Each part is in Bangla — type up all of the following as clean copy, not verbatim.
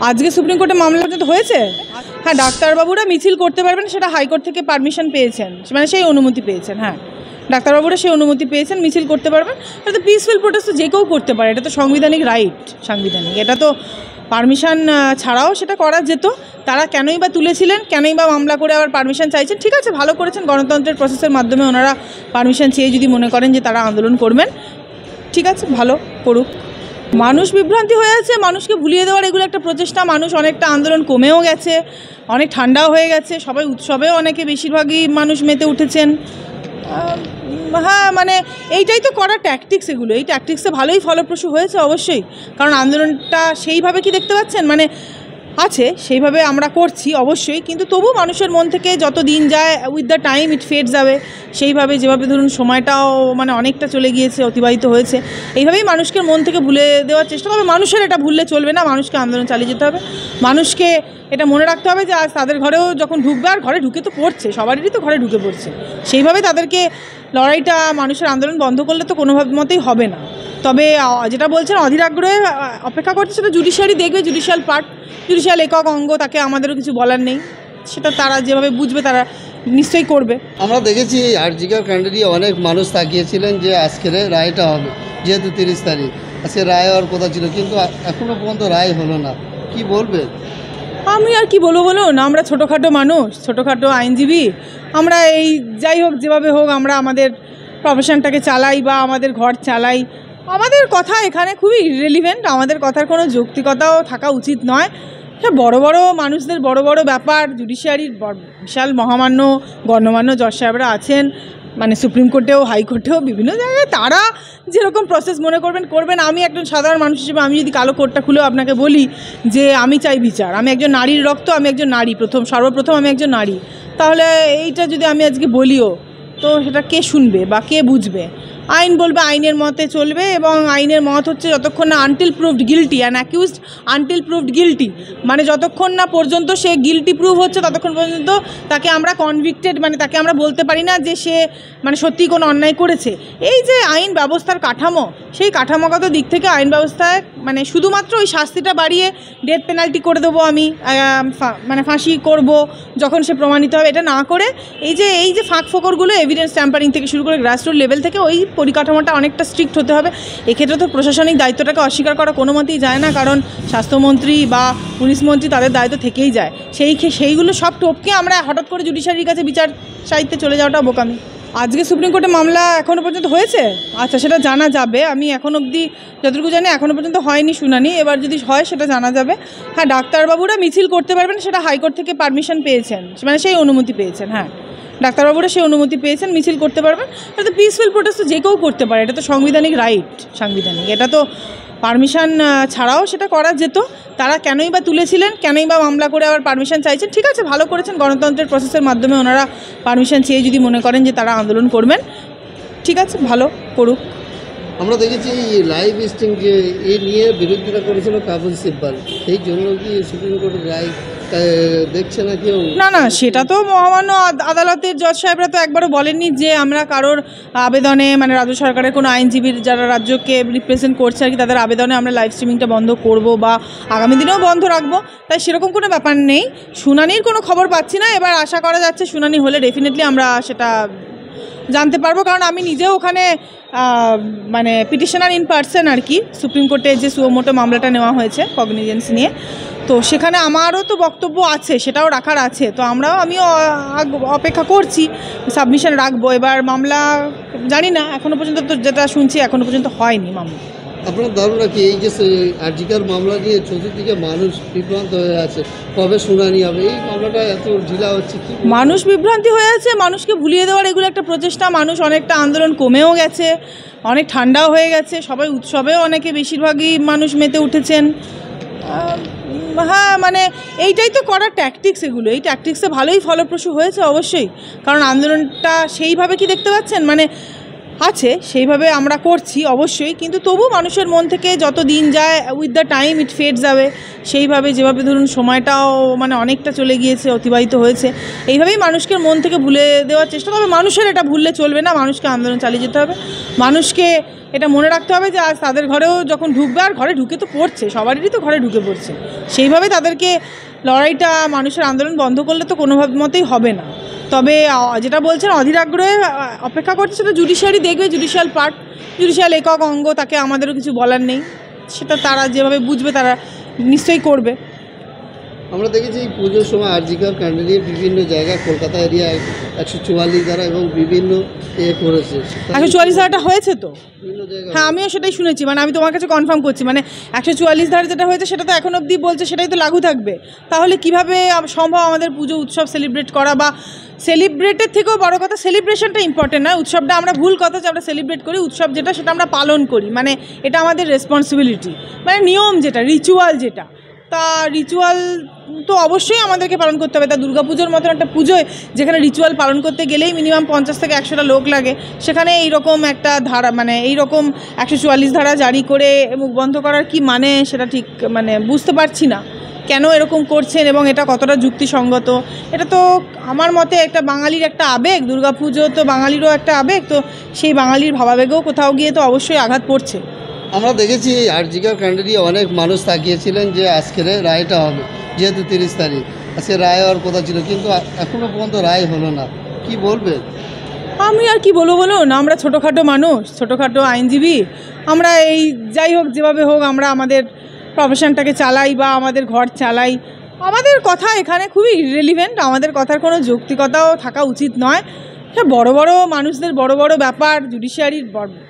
আজকে সুপ্রিম কোর্টে মামলা পর্যন্ত হয়েছে। হ্যাঁ, ডাক্তারবাবুরা মিছিল করতে পারবেন, সেটা হাইকোর্ট থেকে পারমিশন পেয়েছেন, মানে সেই অনুমতি পেয়েছেন। হ্যাঁ, ডাক্তারবাবুরা সেই অনুমতি পেয়েছেন, মিছিল করতে পারবেন। এটা তো পিসফুল প্রোটেস্ট, তো যে কেউ করতে পারে, এটা তো সাংবিধানিক রাইট, সাংবিধানিক। এটা তো পারমিশন ছাড়াও সেটা করা যেত। তারা কেনই বা তুলেছিলেন, কেনই বা মামলা করে আবার পারমিশন চাইছেন? ঠিক আছে, ভালো করেছেন, গণতন্ত্রের প্রসেসের মাধ্যমে ওনারা পারমিশন চেয়ে যদি মনে করেন যে তারা আন্দোলন করবেন, ঠিক আছে, ভালো করুক। মানুষ বিভ্রান্তি হয়ে আছে, মানুষকে ভুলিয়ে দেওয়ার এগুলো একটা প্রচেষ্টা। মানুষ অনেকটা আন্দোলন কমেও গেছে, অনেক ঠান্ডাও হয়ে গেছে, সবাই উৎসবেও অনেকে বেশিরভাগই মানুষ মেতে উঠেছেন। হ্যাঁ, মানে এইটাই তো করা ট্যাকটিক্স, এগুলো এই ট্যাকটিক্সে ভালোই ফলপ্রসূ হয়েছে অবশ্যই। কারণ আন্দোলনটা সেইভাবে কি দেখতে পাচ্ছেন, মানে আছে সেইভাবে আমরা করছি অবশ্যই, কিন্তু তবু মানুষের মন থেকে যত দিন যায়, with the time it fade যাবে। সেইভাবে যেভাবে ধরুন সময়টাও মানে অনেকটা চলে গিয়েছে, অতিবাহিত হয়েছে, এইভাবেই মানুষকে মন থেকে ভুলে দেওয়ার চেষ্টা। তবে মানুষের এটা ভুললে চলবে না, মানুষকে আন্দোলন চালিয়ে যেতে হবে। মানুষকে এটা মনে রাখতে হবে যে আজ তাদের ঘরেও যখন ঢুকবে, আর ঘরে ঢুকে তো পড়ছে, সবারই তো ঘরে ঢুকে পড়ছে, সেইভাবে তাদেরকে লড়াইটা, মানুষের আন্দোলন বন্ধ করলে তো কোনোভাবে মতেই হবে না। তবে যেটা বলছেন অধীর আগ্রহে অপেক্ষা করছে, সেটা জুডিশিয়ারি দেখবে, জুডিশিয়াল পার্ট, জুডিশিয়াল একক অঙ্গ, তাকে আমাদেরও কিছু বলার নেই। সেটা তারা যেভাবে বুঝবে তারা নিশ্চয়ই করবে। আমরা দেখেছি আরজিকর কাণ্ডে অনেক মানুষ তাকিয়েছিলেন যে আজকের রায়টা হবে, যেহেতু 30 তারিখ আজকে রায় হওয়ার কথা ছিল, কিন্তু এখনও পর্যন্ত রায় হলো না। কি বলবেন? আমি আর কি বলবো বলুন, আমরা ছোটোখাটো মানুষ, ছোটোখাটো আইনজীবী, আমরা এই যাই হোক যেভাবে হোক আমরা আমাদের প্রফেশনটাকে চালাই বা আমাদের ঘর চালাই। আমাদের কথা এখানে খুবই ইররিলেভেন্ট, আমাদের কথার কোনো যৌক্তিকতাও থাকা উচিত নয়। হ্যাঁ, বড় বড় মানুষদের বড় বড় ব্যাপার, জুডিশিয়ারির বিশাল মহামান্য গণ্যমান্য জজ সাহেবরা আছেন, মানে সুপ্রিম কোর্টেও হাইকোর্টেও বিভিন্ন জায়গায়, তারা যেরকম প্রসেস মনে করবেন। আমি একজন সাধারণ মানুষ হিসেবে আমি যদি কালো কোর্টটা খুলেও আপনাকে বলি যে আমি চাই বিচার, আমি একজন নারীর রক্ত, আমি একজন নারী, সর্বপ্রথম আমি একজন নারী, তাহলে এইটা যদি আমি আজকে বলিও, তো সেটা কে শুনবে বা কে বুঝবে? আইন বলবে, আইনের মতে চলবে, এবং আইনের মত হচ্ছে যতক্ষণ না until proved guilty, and accused until proved guilty, মানে যতক্ষণ না পর্যন্ত সে গিলটি প্রুভ হচ্ছে ততক্ষণ পর্যন্ত তাকে আমরা কনভিক্টেড, মানে তাকে আমরা বলতে পারি না যে সে মানে সত্যিই কোনো অন্যায় করেছে। এই যে আইন ব্যবস্থার কাঠামো, সেই কাঠামোগত দিক থেকে আইন ব্যবস্থায় মানে শুধুমাত্র ওই শাস্তিটা বাড়িয়ে ডেথ পেনাল্টি করে দেবো আমি, মানে ফাঁসি করব যখন সে প্রমাণিত হবে, এটা না করে এই যে ফাঁক ফোকরগুলো, এভিডেন্স ট্যাম্পারিং থেকে শুরু করে গ্রাসরুট লেভেল থেকে ওই পরিকাঠামোটা অনেকটা স্ট্রিক্ট হতে হবে। এক্ষেত্রে তো প্রশাসনিক দায়িত্বটাকে অস্বীকার করা কোনো মতেই যায় না, কারণ স্বাস্থ্যমন্ত্রী বা পুলিশ মন্ত্রী তাদের দায়িত্ব থেকেই যায়। সেইগুলো সব টপকে আমরা হঠাৎ করে জুডিশিয়ারির কাছে বিচার চাইতে চলে যাওয়াটা বোকামি। আজকে সুপ্রিম কোর্টে মামলা এখনও পর্যন্ত হয়েছে? আচ্ছা, সেটা জানা যাবে। আমি এখন অবধি যতটুকু জানি এখনও পর্যন্ত হয়নি শুনানি, এবার যদি হয় সেটা জানা যাবে। হ্যাঁ, ডাক্তারবাবুরা মিছিল করতে পারবেন, সেটা হাইকোর্ট থেকে পারমিশন পেয়েছেন, মানে সেই অনুমতি পেয়েছেন। হ্যাঁ, ডাক্তারবাবুরা সেই অনুমতি পেয়েছেন, মিছিল করতে পারবেন। এটা তো পিসফুল প্রোটেস্ট, তো যে কেউ করতে পারে, এটা তো সাংবিধানিক রাইট, সাংবিধানিক। এটা তো পারমিশন ছাড়াও সেটা করা যেত। তারা কেনই বা তুলেছিলেন, কেনই বা মামলা করে আবার পারমিশন চাইছেন? ঠিক আছে, ভালো করেছেন, গণতন্ত্রের প্রসেসের মাধ্যমে ওনারা পারমিশন চেয়ে যদি মনে করেন যে তারা আন্দোলন করবেন, ঠিক আছে, ভালো করুক। আমরা দেখেছি লাইভ স্ট্রিম যে এ নিয়ে বিরোধিতা করেছিল কাবুল সিব্বাল, সেই জন্য কি সুপ্রিম কোর্টের রায় দেখছে না কেউ? না, সেটা তো মহামান্য আদালতের জজ সাহেবরা তো একবারও বলেননি যে আমরা কারোর আবেদনে, মানে রাজ্য সরকারের কোনো আইনজীবীর যারা রাজ্যকে রিপ্রেজেন্ট করছে আর কি, তাদের আবেদনে আমরা লাইভ স্ট্রিমিংটা বন্ধ করব বা আগামী দিনেও বন্ধ রাখবো, তাই সেরকম কোনো ব্যাপার নেই। শুনানির কোনো খবর পাচ্ছি না, এবার আশা করা যাচ্ছে শুনানি হলে ডেফিনেটলি আমরা সেটা জানতে পারবো, কারণ আমি নিজেও ওখানে মানে পিটিশনার ইন পার্সন আর কি, সুপ্রিম কোর্টে যে সুমোটো মামলাটা নেওয়া হয়েছে কগনিজেন্স নিয়ে, তো সেখানে আমারও তো বক্তব্য আছে, সেটাও রাখার আছে। তো আমিও অপেক্ষা করছি, সাবমিশন রাখবো। এবার মামলা জানি না, এখনও পর্যন্ত তো যেটা শুনছি এখনও পর্যন্ত হয়নি মামলা। আপনার ধারণা কি এই যে আরজিকর মামলা নিয়ে চতুর্দিকে মানুষ বিভ্রান্ত হয়ে আছে, কবে শুনানি হবে? এই মামলাটা এত ঢিলা হচ্ছে, কি মানুষ বিভ্রান্তি হয়ে আছে, মানুষকে ভুলিয়ে দেওয়ার এগুলো একটা প্রচেষ্টা। মানুষ অনেকটা আন্দোলন কমেও গেছে, অনেক ঠান্ডাও হয়ে গেছে, সবাই উৎসবেও অনেকে বেশিরভাগই মানুষ মেতে উঠেছেন। হ্যাঁ, মানে এইটাই তো করা ট্যাকটিক্স, এগুলো এই ট্যাকটিক্সে ভালোই ফলপ্রসূ হয়েছে অবশ্যই। কারণ আন্দোলনটা সেইভাবে কি দেখতে পাচ্ছেন, মানে আছে সেইভাবে আমরা করছি অবশ্যই, কিন্তু তবু মানুষের মন থেকে যত দিন যায়, with the time it fade যাবে। সেইভাবে যেভাবে ধরুন সময়টাও মানে অনেকটা চলে গিয়েছে, অতিবাহিত হয়েছে, এইভাবেই মানুষকে মন থেকে ভুলে দেওয়ার চেষ্টা। তবে মানুষের এটা ভুললে চলবে না, মানুষকে আন্দোলন চালিয়ে যেতে হবে। মানুষকে এটা মনে রাখতে হবে যে আজ তাদের ঘরেও যখন ঢুকবে, আর ঘরে ঢুকে তো পড়ছে, সবারই তো ঘরে ঢুকে পড়ছে, সেইভাবে তাদেরকে লড়াইটা, মানুষের আন্দোলন বন্ধ করলে তো কোনোভাবে মতেই হবে না। তবে যেটা বলছেন অধীর আগ্রহে অপেক্ষা করছে, সেটা জুডিশিয়ারি দেখবে, জুডিশিয়াল পার্ট, জুডিশিয়াল একক অঙ্গ, তাকে আমাদেরও কিছু বলার নেই, সেটা তারা যেভাবে বুঝবে তারা নিশ্চয়ই করবে। আমরা দেখেছি এই পুজোর সময় আরজিকর কাণ্ড নিয়ে বিভিন্ন জায়গায় কলকাতা এরিয়ায় 144 ধারা এবং বিভিন্ন করেছে। 144 ধারাটা হয়েছে তো, বিভিন্ন জায়গায় হ্যাঁ আমিও সেটাই শুনেছি, মানে আমি তোমার কাছে কনফার্ম করছি, মানে 144 ধারা যেটা হয়েছে সেটা তো এখন অবধি বলছে সেটাই তো লাগু থাকবে। তাহলে কিভাবে সম্ভব আমাদের পুজো উৎসব সেলিব্রেট করা? বা সেলিব্রেটের থেকেও বড় কথা, সেলিব্রেশনটা ইম্পর্টেন্ট নয়, উৎসবটা আমরা ভুল কথা যে আমরা সেলিব্রেট করি, উৎসব যেটা সেটা আমরা পালন করি, মানে এটা আমাদের রেসপন্সিবিলিটি, মানে নিয়ম যেটা, রিচুয়াল যেটা, তা রিচুয়াল তো অবশ্যই আমাদেরকে পালন করতে হবে। তা দুর্গাপুজোর মতন একটা পুজোয় যেখানে রিচুয়াল পালন করতে গেলেই মিনিমাম 50 থেকে 100টা লোক লাগে, সেখানে এইরকম একটা ধারা, মানে এইরকম 144 ধারা জারি করে মুখ বন্ধ করার কি মানে, সেটা ঠিক মানে বুঝতে পারছি না কেন এরকম করছেন এবং এটা কতটা যুক্তিসঙ্গত। এটা তো আমার মতে একটা বাঙালির একটা আবেগ, দুর্গাপুজো তো বাঙালিরও একটা আবেগ, তো সেই বাঙালির ভাবাবেগেও কোথাও গিয়ে তো অবশ্যই আঘাত পড়ছে। আমরা দেখেছি এই আরজিকর কাণ্ড নিয়ে অনেক মানুষ তাকিয়েছিলেন যে আজকের রায়টা হবে, যেহেতু 30 তারিখ আজকে রায় হওয়ার কথা ছিল, কিন্তু এখনও পর্যন্ত রায় হলো না, কি বলবেন? আমি আর কি বলবো বলুন, আমরা ছোটোখাটো মানুষ, ছোটোখাটো আইনজীবী, আমরা এই যাই হোক যেভাবে হোক আমরা আমাদের প্রফেশনটাকে চালাই বা আমাদের ঘর চালাই, আমাদের কথা এখানে খুবই ইররিলেভেন্ট, আমাদের কথার কোনো যৌক্তিকতাও থাকা উচিত নয়। হ্যাঁ, বড় বড় মানুষদের বড় বড় ব্যাপার, জুডিশিয়ারির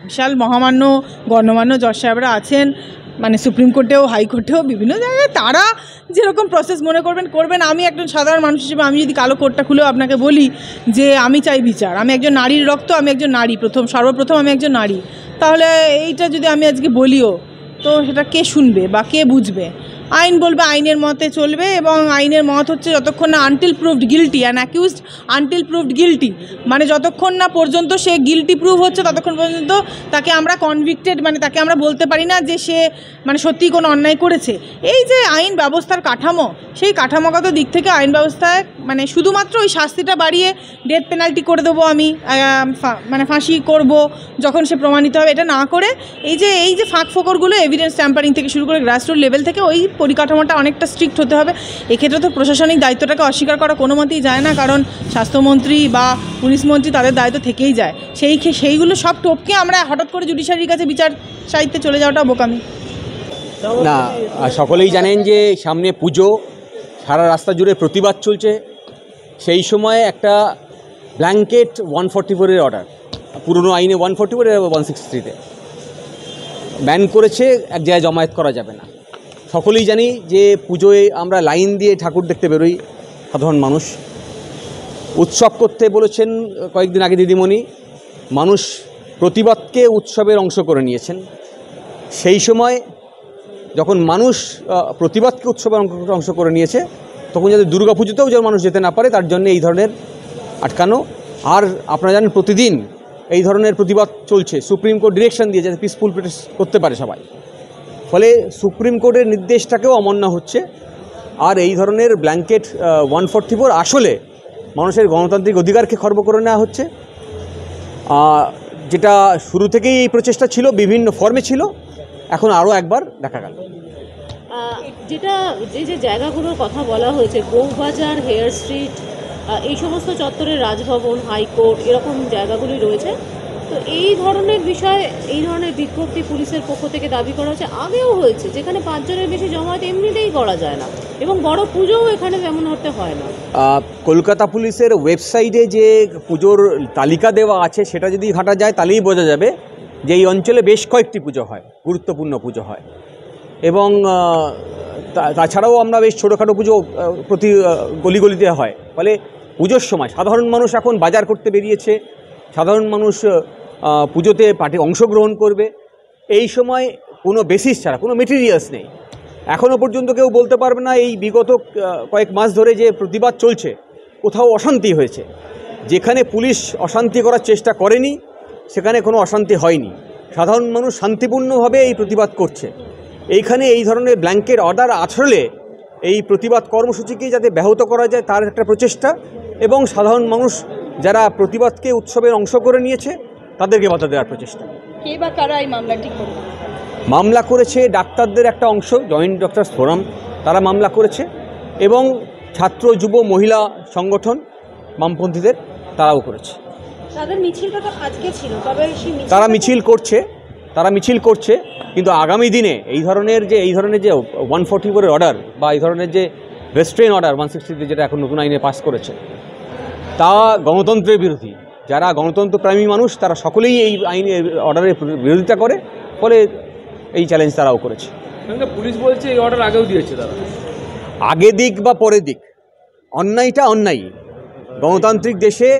বিশাল মহামান্য গণ্যমান্য জজ সাহেবরা আছেন, মানে সুপ্রিম কোর্টেও হাইকোর্টেও বিভিন্ন জায়গায়, তারা যেরকম প্রসেস মনে করবেন। আমি একজন সাধারণ মানুষ হিসেবে আমি যদি কালো কোর্টটা খুলেও আপনাকে বলি যে আমি চাই বিচার, আমি একজন নারীর রক্ত, আমি একজন নারী, সর্বপ্রথম আমি একজন নারী, তাহলে এইটা যদি আমি আজকে বলিও তো সেটা কে শুনবে বা কে বুঝবে? আইন বলবে আইনের মতে চলবে, এবং আইনের মত হচ্ছে যতক্ষণ না until proved guilty, and accused until proved guilty, মানে যতক্ষণ না পর্যন্ত সে গিলটি প্রুভ হচ্ছে ততক্ষণ পর্যন্ত তাকে আমরা কনভিক্টেড, মানে তাকে আমরা বলতে পারি না যে সে মানে সত্যিই কোনো অন্যায় করেছে। এই যে আইন ব্যবস্থার কাঠামো, সেই কাঠামোগত দিক থেকে আইন ব্যবস্থায় মানে শুধুমাত্র ওই শাস্তিটা বাড়িয়ে ডেথ পেনাল্টি করে দেবো আমি, মানে ফাঁসি করব যখন সে প্রমাণিত হবে, এটা না করে এই যে ফাঁক ফোকরগুলো, এভিডেন্স ট্যাম্পারিং থেকে শুরু করে গ্রাসরুট লেভেল থেকে ওই পরিকাঠামোটা অনেকটা স্ট্রিক্ট হতে হবে। এক্ষেত্রে তো প্রশাসনিক দায়িত্বটাকে অস্বীকার করা কোনো মতেই যায় না, কারণ স্বাস্থ্যমন্ত্রী বা পুলিশ মন্ত্রী তাদের দায়িত্ব থেকেই যায়, সেইগুলো সব টপকে আমরা হঠাৎ করে জুডিশিয়ারির কাছে বিচার চাইতে চলে যাওয়াটা বোকামি। না, সকলেই জানেন যে সামনে পুজো, সারা রাস্তা জুড়ে প্রতিবাদ চলছে, সেই সময় একটা ব্ল্যাঙ্কেট 144-এর অর্ডার, পুরনো আইনে 144 এবং 163-তে ব্যান করেছে, এক জায়গায় জমায়েত করা যাবে না। সকলেই জানি যে পুজোয় আমরা লাইন দিয়ে ঠাকুর দেখতে বেরোই, সাধারণ মানুষ উৎসব করতে বলেছেন কয়েকদিন আগে দিদিমণি, মানুষ প্রতিবাদকে উৎসবের অংশ করে নিয়েছেন। সেই সময় যখন মানুষ প্রতিবাদকে উৎসবের অংশ করে নিয়েছে, তখন যাতে দুর্গাপুজোতেও যেন মানুষ যেতে না পারে তার জন্য এই ধরনের আটকানো। আর আপনারা জানেন প্রতিদিন এই ধরনের প্রতিবাদ চলছে, সুপ্রিম কোর্ট ডিরেকশন দিয়ে যাতে পিসফুল প্রোটেস্ট করতে পারে সবাই, ফলে সুপ্রিম কোর্টের নির্দেশটাকেও অমান্য হচ্ছে। আর এই ধরনের ব্ল্যাঙ্কেট 144 আসলে মানুষের গণতান্ত্রিক অধিকারকে খর্ব করে নেওয়া হচ্ছে, যেটা শুরু থেকেই এই প্রচেষ্টা ছিল, বিভিন্ন ফর্মে ছিল, এখন আরও একবার দেখা গেল। যেটা যে জায়গাগুলোর কথা বলা হয়েছে, বউবাজার, হেয়ার স্ট্রিট, এই সমস্ত চত্বরে রাজভবন, হাইকোর্ট, এরকম জায়গাগুলি রয়েছে। তো এই ধরনের বিষয়, এই ধরনের বিজ্ঞপ্তি পুলিশের পক্ষ থেকে দাবি করা হচ্ছে, আগেও হয়েছে, যেখানে 5 জনের বেশি জমায়েত এমনিতেই করা যায় না, এবং বড় পুজোও এখানে তেমন হতে হয় না। কলকাতা পুলিশের ওয়েবসাইটে যে পুজোর তালিকা দেওয়া আছে সেটা যদি ঘাটা যায় তাহলেই বোঝা যাবে যে এই অঞ্চলে বেশ কয়েকটি পুজো হয়, গুরুত্বপূর্ণ পুজো হয়, এবং তাছাড়াও আমরা বেশ ছোটোখাটো পুজো প্রতি গলিগলিতে হয়। ফলে পুজোর সময় সাধারণ মানুষ এখন বাজার করতে বেরিয়েছে, সাধারণ মানুষ পুজোতে অংশগ্রহণ করবে, এই সময় কোনো বেসিস ছাড়া, কোনো মেটেরিয়ালস নেই। এখনও পর্যন্ত কেউ বলতে পারবে না এই বিগত কয়েক মাস ধরে যে প্রতিবাদ চলছে কোথাও অশান্তি হয়েছে। যেখানে পুলিশ অশান্তি করার চেষ্টা করেনি সেখানে কোনো অশান্তি হয়নি, সাধারণ মানুষ শান্তিপূর্ণভাবে এই প্রতিবাদ করছে। এইখানে এই ধরনের ব্ল্যাঙ্কেট অর্ডার আসলে এই প্রতিবাদ কর্মসূচিকে যাতে ব্যাহত করা যায় তার একটা প্রচেষ্টা, এবং সাধারণ মানুষ যারা প্রতিবাদকে উৎসবের অংশ করে নিয়েছে তাদেরকে বাধা দেওয়ার প্রচেষ্টা। কে বা কারা এই মামলাটি করবে? মামলা করেছে ডাক্তারদের একটা অংশ, জয়েন্ট ডক্টরস ফোরাম, তারা মামলা করেছে, এবং ছাত্র যুব মহিলা সংগঠন বামপন্থীদের তারাও করেছে। তাদের মিছিলটা তো আজকে ছিল, তবে সেই তারা মিছিল করছে, কিন্তু আগামী দিনে এই ধরনের যে 144-এর অর্ডার বা এই ধরনের যে রেস্ট্রেন অর্ডার 160 যেটা এখন নতুন আইনে পাস করেছে, তা গণতন্ত্রের বিরোধী। যারা গণতন্ত্রপ্রেমী মানুষ তারা সকলেই এই আইনের অর্ডারের বিরোধিতা করে, ফলে এই চ্যালেঞ্জ তারাও করেছে। পুলিশ বলছে এই অর্ডার আগেও দিয়েছে তারা। আগে দিক বা পরে দিক, অন্যায়টা অন্যায়। গণতান্ত্রিক দেশে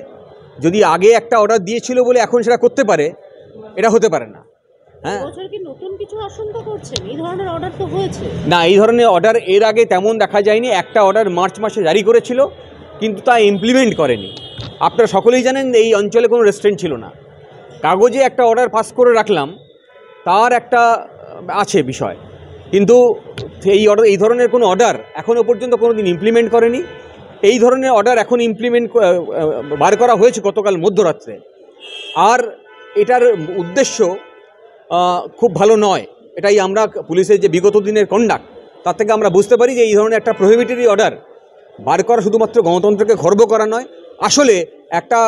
যদি আগে একটা অর্ডার দিয়েছিল বলে এখন সেটা করতে পারে, এটা হতে পারে না। হ্যাঁ, বছর কি নতুন কিছু আশঙ্কা করছেন? এই ধরনের অর্ডার তো হয়েছে না, এই ধরনের অর্ডার এর আগে তেমন দেখা যায়নি। একটা অর্ডার মার্চ মাসে জারি করেছিল, কিন্তু তা ইমপ্লিমেন্ট করেনি। আপনারা সকলেই জানেন এই অঞ্চলে কোনো রেস্টুরেন্ট ছিল না। কাগজে একটা অর্ডার পাস করে রাখলাম, তার একটা আছে বিষয়, কিন্তু এই ধরনের কোনো অর্ডার এখনও পর্যন্ত কোনো দিন ইমপ্লিমেন্ট করেনি। এই ধরনের অর্ডার এখন বার করা হয়েছে গতকাল মধ্যরাত্রে। আর এটার উদ্দেশ্য খুব ভালো নয়। এটাই আমরা পুলিশের যে বিগত দিনের কন্ডাক্ট, তার থেকে আমরা বুঝতে পারি যে এই ধরনের একটা প্রহিবিটরি অর্ডার বার করা শুধুমাত্র গণতন্ত্রকে খর্ব করা নয়, আসলে একটা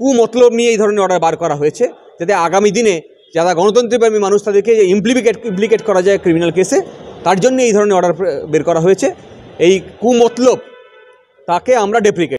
কুমতলব নিয়ে এই ধরনের অর্ডার বার করা হয়েছে, যাতে আগামী দিনে যারা গণতন্ত্রপ্রেমী মানুষ তাদেরকে ইমপ্লিকেট করা যায় ক্রিমিনাল কেসে। তার জন্য এই ধরনের অর্ডার বের করা হয়েছে। এই কুমতলব তাকে আমরা ডেপ্রিকেট